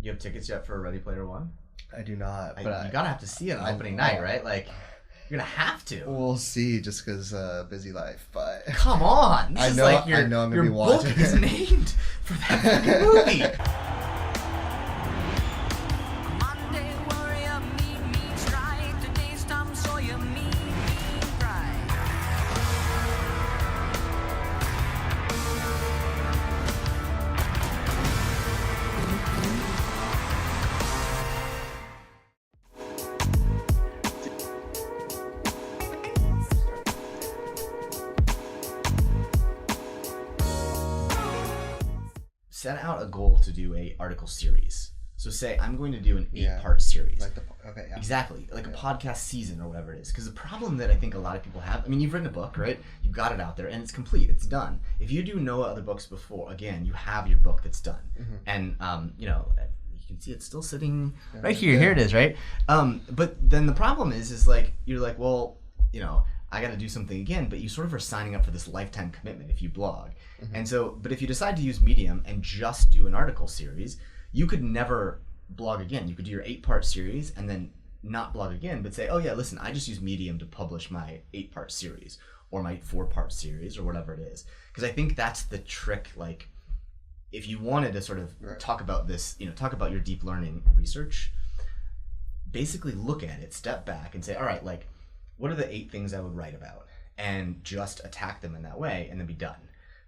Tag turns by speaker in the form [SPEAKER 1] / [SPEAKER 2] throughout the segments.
[SPEAKER 1] You have tickets yet for Ready Player One?
[SPEAKER 2] I do not.
[SPEAKER 1] But you gotta have to see it on opening night, right? Like, you're gonna have to.
[SPEAKER 2] We'll see, just because busy life. But
[SPEAKER 1] come on,
[SPEAKER 2] I know I'm gonna be watching.
[SPEAKER 1] Your book is named for that fucking movie. Set out a goal to do a article series. So say I'm going to do an 8-part series. Exactly. Like a podcast season or whatever it is. Because the problem that I think a lot of people have, I mean, you've written a book, right? You've got it out there and it's complete. It's done. If you do no other books before, again, you have your book that's done. Mm-hmm. And, you can see it's still sitting right here. Yeah. Here it is, right? But then the problem is like, you're like, well, I got to do something again, but you sort of are signing up for this lifetime commitment if you blog. Mm-hmm. And so, but if you decide to use Medium and just do an article series, you could never blog again. You could do your 8-part series and then not blog again, but say, oh yeah, listen, I just use Medium to publish my 8-part series or my 4-part series or whatever it is. Because I think that's the trick. Like, if you wanted to sort of talk about this, talk about your deep learning research, basically look at it, step back and say, all right, like, what are the 8 things I would write about? And just attack them in that way and then be done.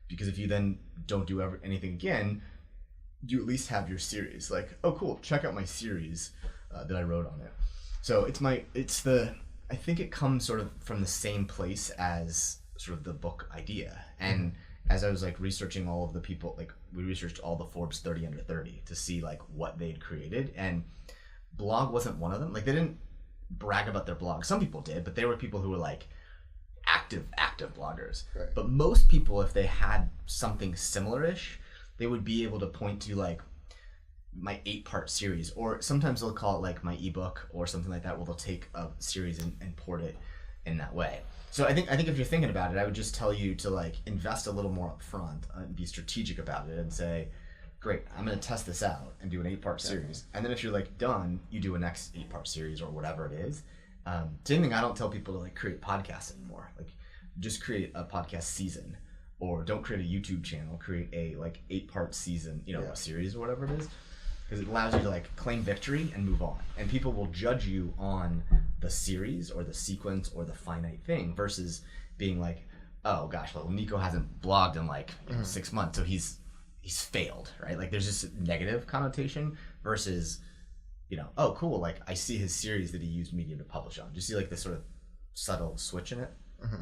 [SPEAKER 1] Because if you then don't do anything again, you at least have your series. Like, oh cool, check out my series that I wrote on it. So I think it comes sort of from the same place as sort of the book idea. And as I was like researching all of the people, like we researched all the Forbes 30 under 30 to see like what they'd created, and blog wasn't one of them. Like they didn't brag about their blog. Some people did, but they were people who were like active bloggers. Right. But most people, if they had something similar-ish, they would be able to point to like my 8-part series, or sometimes they'll call it like my ebook or something like that, where they'll take a series and port it in that way. So I think if you're thinking about it, I would just tell you to like invest a little more up front and be strategic about it and say, great, I'm going to test this out and do an 8-part series. And then if you're like done, you do a next 8-part series or whatever it is. Same thing, I don't tell people to like create podcasts anymore. Like just create a podcast season, or don't create a YouTube channel, create a like 8-part season, a series or whatever it is. Because it allows you to like claim victory and move on. And people will judge you on the series or the sequence or the finite thing versus being like, oh gosh, well Nico hasn't blogged in like 6 months, so he's failed, right? Like there's just a negative connotation versus, oh cool, like I see his series that he used Medium to publish on. Do you see like this sort of subtle switch in it?
[SPEAKER 2] Mm-hmm.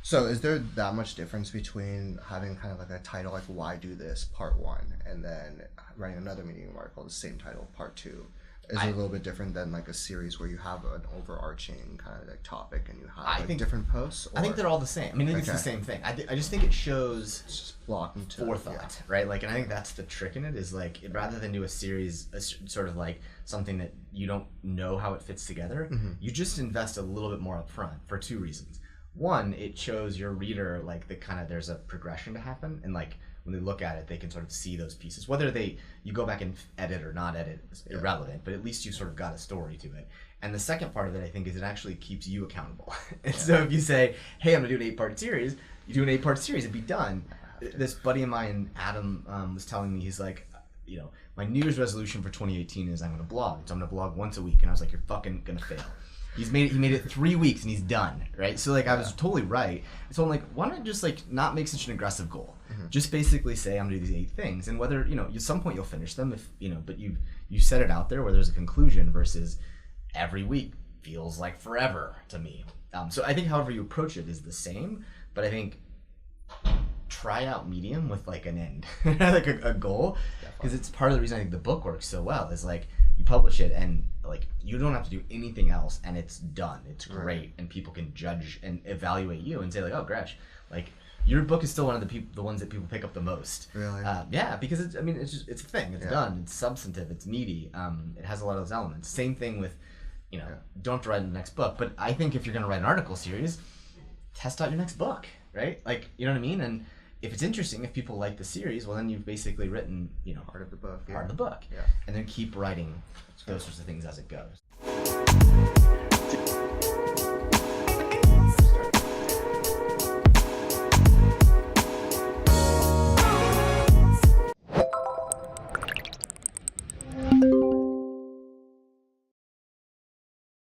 [SPEAKER 2] So is there that much difference between having kind of like a title like Why Do This Part 1 and then writing another Medium article, the same title, Part 2? Is it a little bit different than like a series where you have an overarching kind of like topic and you have different posts? Or?
[SPEAKER 1] I think they're all the same. I mean, I think it's the same thing. I just think it shows forethought, right? Like, and I think that's the trick in it is like, rather than do a series, sort of like something that you don't know how it fits together, you just invest a little bit more up front for 2 reasons. One, it shows your reader like the kind of there's a progression to happen, and like when they look at it, they can sort of see those pieces. Whether you go back and edit or not edit is irrelevant, but at least you sort of got a story to it. And the second part of it, I think, is it actually keeps you accountable. And so if you say, hey, I'm gonna do an 8-part series, you do an 8-part series and be done. This buddy of mine, Adam, was telling me, he's like, my New Year's resolution for 2018 is I'm gonna blog. So I'm gonna blog once a week. And I was like, you're fucking gonna fail. He made it 3 weeks and he's done, right? So like I was totally right. So I'm like, why don't I just like not make such an aggressive goal? Just basically say I'm gonna do these 8 things, and whether at some point you'll finish them if but you set it out there where there's a conclusion versus every week feels like forever to me. So I think however you approach it is the same, but I think try out Medium with like an end, like a goal, because it's part of the reason I think the book works so well is like you publish it and like you don't have to do anything else and it's done. It's great, and people can judge and evaluate you and say like, oh gosh, like your book is still one of the ones that people pick up the most.
[SPEAKER 2] Really?
[SPEAKER 1] Yeah, because it's a thing. It's done. It's substantive. It's meaty. It has a lot of those elements. Same thing with, don't have to write the next book. But I think if you're going to write an article series, test out your next book, right? Like, you know what I mean? And if it's interesting, if people like the series, well, then you've basically written,
[SPEAKER 2] part of the book.
[SPEAKER 1] Part of the book.
[SPEAKER 2] Yeah.
[SPEAKER 1] And then keep writing those sorts of things as it goes.